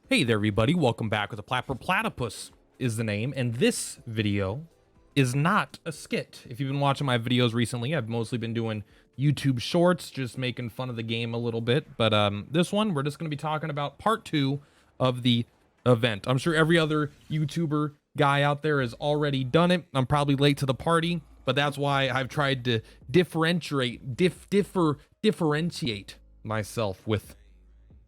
Hey there, everybody. Welcome back with a Plat. Platypus is the name, and this video is not a skit. If you've been watching my videos recently, I've mostly been doing YouTube shorts, just making fun of the game a little bit. But this one, we're just going to be talking about part 2 of the event. I'm sure every other YouTuber guy out there has already done it. I'm probably late to the party, but that's why I've tried to differentiate myself with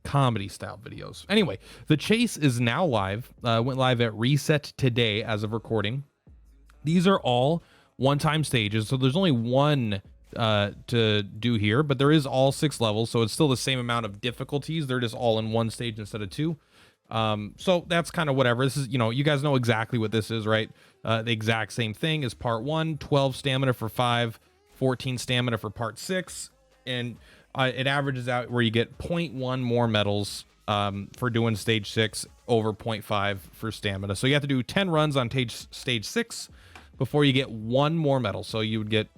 comedy style videos. Anyway, the chase is now live. Went live at reset today as of recording. These are all one-time stages, so there's only one to do here, but there is all 6 levels, so it's still the same amount of difficulties. They're just all in one stage instead of 2. So that's kind of whatever. This is, you guys know exactly what this is, right? The exact same thing as part 1, 12 stamina for 5, 14 stamina for part 6, and it averages out where you get 0.1 more medals for doing stage 6 over 0.5 for stamina. So you have to do 10 runs on stage 6 before you get 1 more medal. So you would get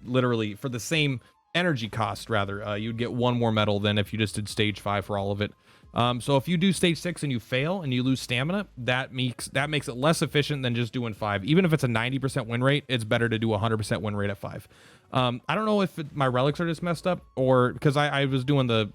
literally, for the same energy cost rather, you'd get 1 more medal than if you just did stage 5 for all of it. So if you do stage 6 and you fail and you lose stamina, that makes it less efficient than just doing 5. Even if it's a 90% win rate, it's better to do a 100% win rate at 5. I don't know if my relics are just messed up, or because I was doing the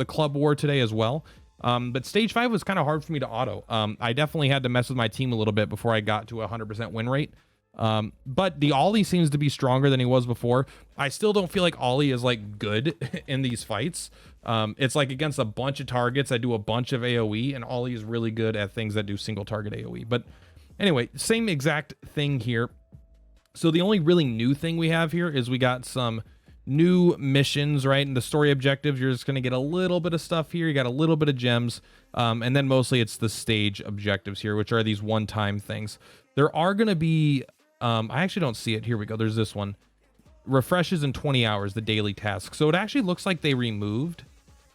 club war today as well. But stage 5 was kind of hard for me to auto. I definitely had to mess with my team a little bit before I got to a 100% win rate. But the Ollie seems to be stronger than he was before. I still don't feel like Ollie is like good in these fights. It's like against a bunch of targets, I do a bunch of AoE, and Ollie is really good at things that do single target AoE. But anyway, same exact thing here. So the only really new thing we have here is we got some new missions, right? And the story objectives, you're just going to get a little bit of stuff here. You got a little bit of gems. And then mostly it's the stage objectives here, which are these one-time things. There are going to be, I actually don't see it. Here we go. There's this one. Refreshes in 20 hours, the daily task. So it actually looks like they removed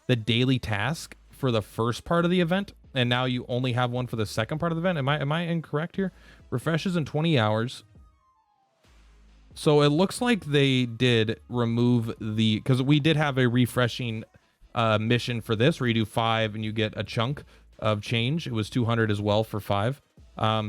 the daily task for the first part of the event, and now you only have one for the second part of the event. Am I incorrect here? Refreshes in 20 hours. So it looks like they did remove the, because we did have a refreshing mission for this where you do 5 and you get a chunk of change. It was 200 as well for 5.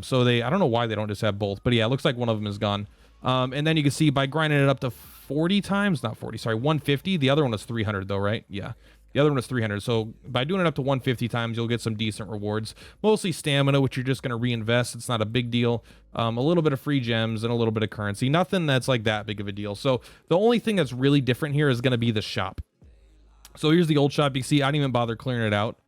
So I don't know why they don't just have both, but yeah, it looks like one of them is gone. And then you can see by grinding it up to 40 times, not 40, sorry, 150. The other one was 300 though, right? Yeah. The other one was 300. So by doing it up to 150 times, you'll get some decent rewards. Mostly stamina, which you're just going to reinvest. It's not a big deal. A little bit of free gems and a little bit of currency. Nothing that's like that big of a deal. So the only thing that's really different here is going to be the shop. So here's the old shop. You can see I didn't even bother clearing it out.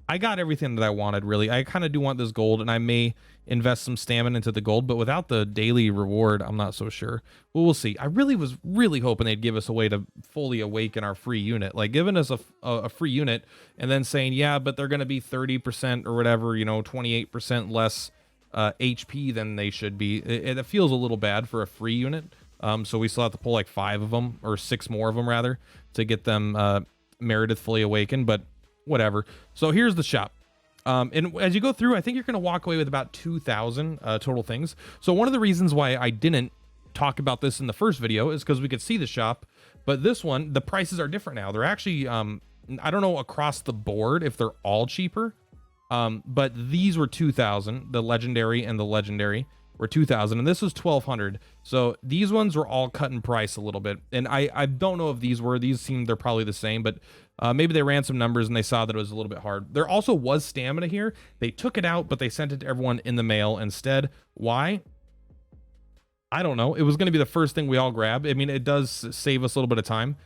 I got everything that I wanted, really. I kind of do want this gold, and I may invest some stamina into the gold, but without the daily reward, I'm not so sure. Well, we'll see. I really was hoping they'd give us a way to fully awaken our free unit. Like, giving us a free unit and then saying, yeah, but they're going to be 30% or whatever, 28% less HP than they should be. It feels a little bad for a free unit. So we still have to pull like 5 of them, or 6 more of them, rather, to get them merited fully awakened, but whatever. So here's the shop. And as you go through, I think you're going to walk away with about 2,000 total things. So one of the reasons why I didn't talk about this in the first video is because we could see the shop, but this one, the prices are different now. They're actually, I don't know across the board if they're all cheaper, but these were 2,000. The legendary and the legendary were 2,000, and this was 1,200. So these ones were all cut in price a little bit, and I don't know if these seem they're probably the same, but maybe they ran some numbers and they saw that it was a little bit hard. There also was stamina here. They took it out, but they sent it to everyone in the mail instead. Why? I don't know. It was going to be the first thing we all grab. I mean, it does save us a little bit of time.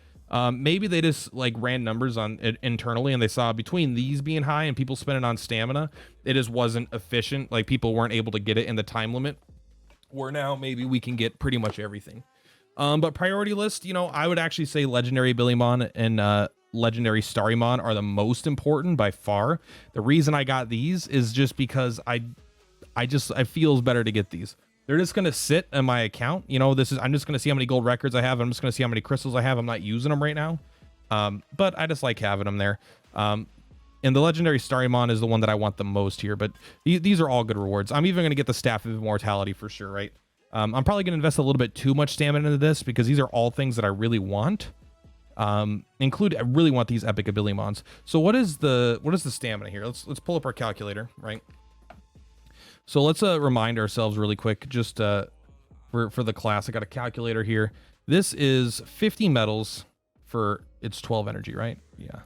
Maybe they just like ran numbers on it internally, and they saw between these being high and people spending on stamina, it just wasn't efficient. Like, people weren't able to get it in the time limit, where now maybe we can get pretty much everything. But priority list, I would actually say legendary Billymon and legendary Starrymon are the most important by far. The reason I got these is just because I feels better to get these. They're just going to sit in my account. I'm just going to see how many gold records I have. I'm just going to see how many crystals I have. I'm not using them right now. But I just like having them there. And the legendary Starrymon is the one that I want the most here, but these are all good rewards. I'm even going to get the Staff of Immortality for sure, right? I'm probably going to invest a little bit too much stamina into this because these are all things that I really want. I really want these epic ability mons. So what is the stamina here? Let's pull up our calculator, right? So let's remind ourselves really quick, just for the class. I got a calculator here. This is 50 metals for it's 12 energy, right? Yeah.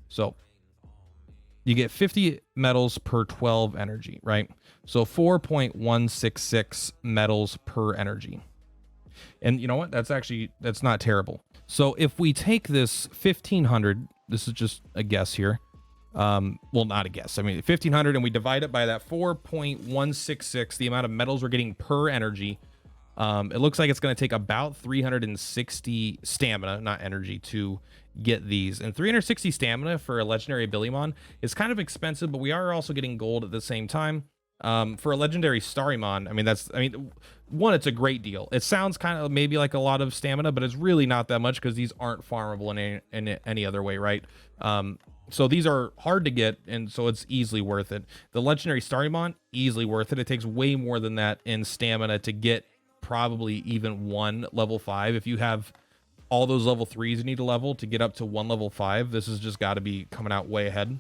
So you get 50 metals per 12 energy, right? So 4.166 metals per energy. And you know what? That's not terrible. So if we take this 1500, this is just a guess here. Well, not a guess. I mean, 1500, and we divide it by that 4.166, the amount of metals we're getting per energy. It looks like it's going to take about 360 stamina, not energy, to get these. And 360 stamina for a legendary Abilimon is kind of expensive, but we are also getting gold at the same time. For a legendary Starrymon, I mean, one, it's a great deal. It sounds kind of maybe like a lot of stamina, but it's really not that much because these aren't farmable in any other way, right? So these are hard to get, and so it's easily worth it. The legendary Starrymon, easily worth it. It takes way more than that in stamina to get probably even one level 5. If you have all those level 3s you need to level to get up to one level 5, this has just got to be coming out way ahead.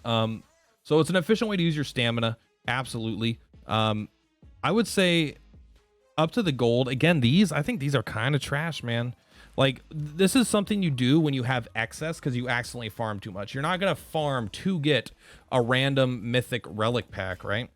So it's an efficient way to use your stamina, absolutely. I would say up to the gold. Again, I think these are kind of trash, man. Like, this is something you do when you have excess because you accidentally farm too much. You're not going to farm to get a random mythic relic pack, right?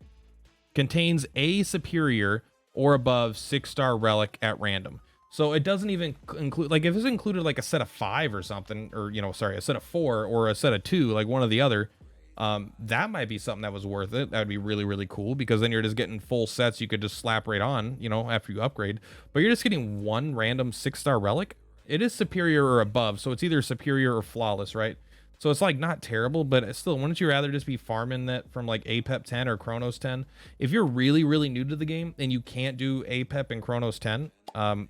Contains a superior or above 6-star relic at random. So it doesn't even include, like, if it's included like a set of 5 or something, or, sorry, a set of 4 or a set of 2, like one or the other, that might be something that was worth it. That would be really, really cool, because then you're just getting full sets you could just slap right on, after you upgrade. But you're just getting one random 6-star relic. It is superior or above, so it's either superior or flawless, right? So it's like not terrible, but still, wouldn't you rather just be farming that from like APEP 10 or Chronos 10? If you're really, really new to the game and you can't do APEP and Chronos 10,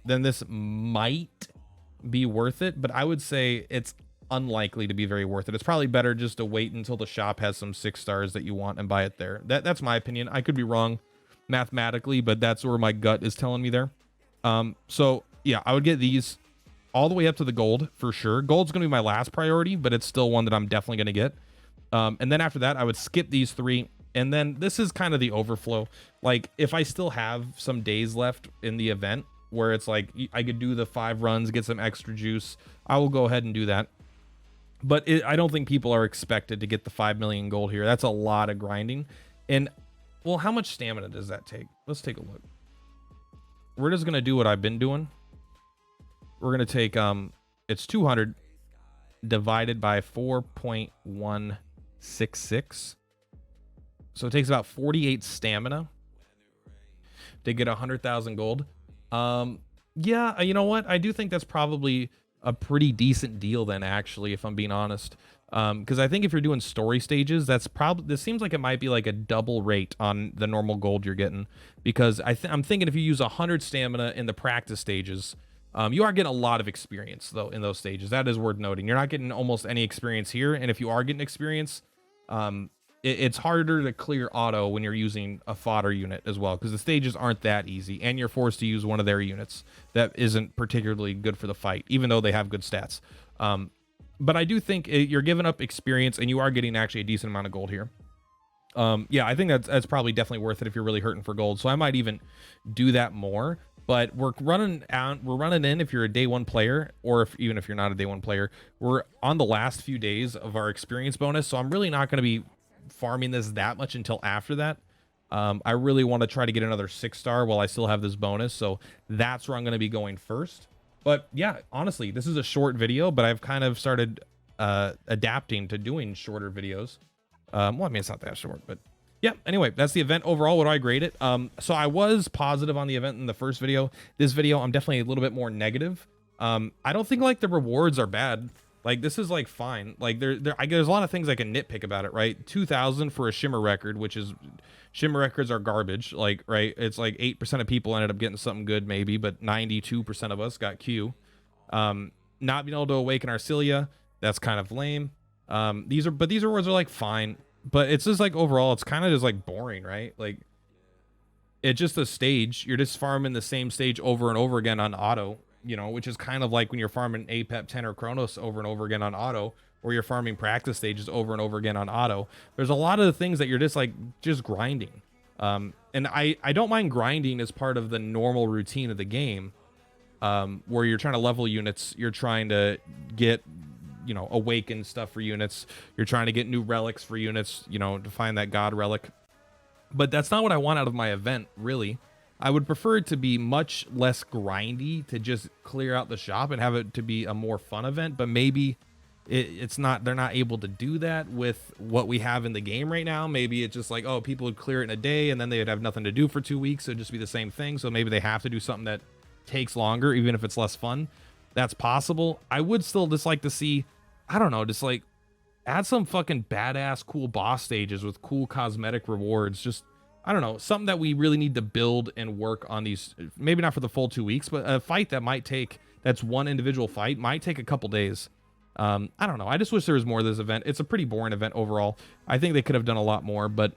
then this might be worth it, but I would say it's unlikely to be very worth it. It's probably better just to wait until the shop has some 6 stars that you want and buy it there. That's my opinion. I could be wrong mathematically, but that's where my gut is telling me there. So yeah, I would get these all the way up to the gold for sure. Gold's gonna be my last priority, but it's still one that I'm definitely gonna get. And then after that, I would skip these 3, and then this is kind of the overflow. Like, if I still have some days left in the event where it's like I could do the 5 runs, get some extra juice, I will go ahead and do that. But I don't think people are expected to get the 5 million gold here. That's a lot of grinding. And, well, how much stamina does that take? Let's take a look. We're just going to do what I've been doing. We're going to take, it's 200 divided by 4.166. So it takes about 48 stamina to get 100,000 gold. Yeah, you know what? I do think that's probably a pretty decent deal then, actually, if I'm being honest. Because I think if you're doing story stages, this seems like it might be like a double rate on the normal gold you're getting. Because I'm thinking if you use 100 stamina in the practice stages, you are getting a lot of experience, though, in those stages. That is worth noting. You're not getting almost any experience here, and if you are getting experience, it's harder to clear auto when you're using a fodder unit as well, because the stages aren't that easy, and you're forced to use one of their units that isn't particularly good for the fight, even though they have good stats. But I do think you're giving up experience, and you are getting actually a decent amount of gold here. Yeah, I think that's probably definitely worth it if you're really hurting for gold. So I might even do that more. But we're running in if you're a day 1 player, or even if you're not a day 1 player. We're on the last few days of our experience bonus, so I'm really not going to be farming this that much until after that. I really want to try to get another 6-star while I still have this bonus, so that's where I'm going to be going first. But yeah, honestly, this is a short video, but I've kind of started adapting to doing shorter videos. Well, I mean, it's not that short, but yeah, anyway, that's the event overall. What do I grade it? So I was positive on the event in the first video. This video, I'm definitely a little bit more negative. I don't think like the rewards are bad. Like, this is like fine. Like there's a lot of things I can nitpick about it, right? 2,000 for a shimmer record, which is, shimmer records are garbage. Like, right? It's like 8% of people ended up getting something good maybe, but 92% of us got Q. Not being able to awaken Arcelia, that's kind of lame. These rewards are like fine. But it's just like overall, it's kind of just like boring, right? Like, it's just a stage. You're just farming the same stage over and over again on auto. you know, which is kind of like when you're farming APEP 10 or Chronos over and over again on auto, or you're farming practice stages over and over again on auto. There's a lot of the things that you're just grinding. And I don't mind grinding as part of the normal routine of the game, where you're trying to level units, you're trying to get, you know, awaken stuff for units, you're trying to get new relics for units, you know, to find that god relic. But that's not what I want out of my event, really. I would prefer it to be much less grindy, to just clear out the shop and have it to be a more fun event. But maybe it's not, they're not able to do that with what we have in the game right now. Maybe it's just like, oh, people would clear it in a day and then they'd have nothing to do for 2 weeks. So it'd just be the same thing. So maybe they have to do something that takes longer, even if it's less fun. That's possible. I would still just like to see, I don't know, just like add some fucking badass cool boss stages with cool cosmetic rewards. Just, I don't know, something that we really need to build and work on these, maybe not for the full 2 weeks, but a fight that might take, that's one individual fight, might take a couple days. I don't know. I just wish there was more of this event. It's a pretty boring event overall. I think they could have done a lot more, but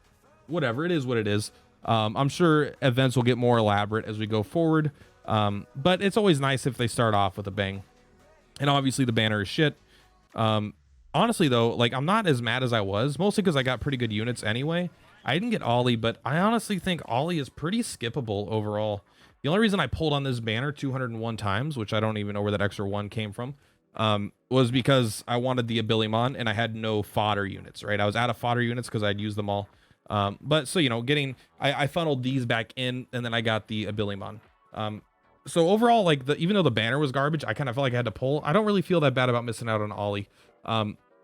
whatever, it is what it is. I'm sure events will get more elaborate as we go forward. But it's always nice if they start off with a bang. And obviously the banner is shit. Honestly though, like, I'm not as mad as I was, mostly because I got pretty good units anyway. I didn't get Ollie, but I honestly think Ollie is pretty skippable overall. The only reason I pulled on this banner 201 times, which I don't even know where that extra one came from, was because I wanted the Abilimon and I had no fodder units, right? I was out of fodder units because I'd used them all. But so, you know, I funneled these back in and then I got the Abilimon. So overall, like, even though the banner was garbage, I kind of felt like I had to pull. I don't really feel that bad about missing out on Ollie.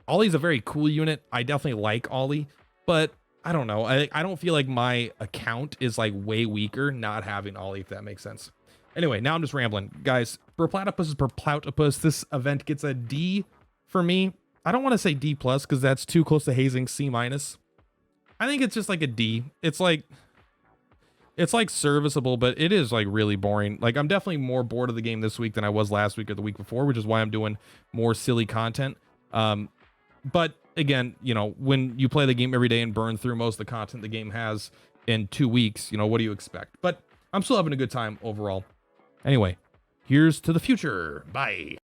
Ollie's a very cool unit. I definitely like Ollie, but I don't know. I don't feel like my account is like way weaker not having Ollie, if that makes sense. Anyway, now I'm just rambling. Guys, for platypus, this event gets a D for me. I don't want to say D plus because that's too close to hazing. C minus. I think it's just like a D. It's like serviceable, but it is like really boring. Like, I'm definitely more bored of the game this week than I was last week or the week before, which is why I'm doing more silly content. But again, you know, when you play the game every day and burn through most of the content the game has in 2 weeks, you know, what do you expect? But I'm still having a good time overall. Anyway, here's to the future. Bye.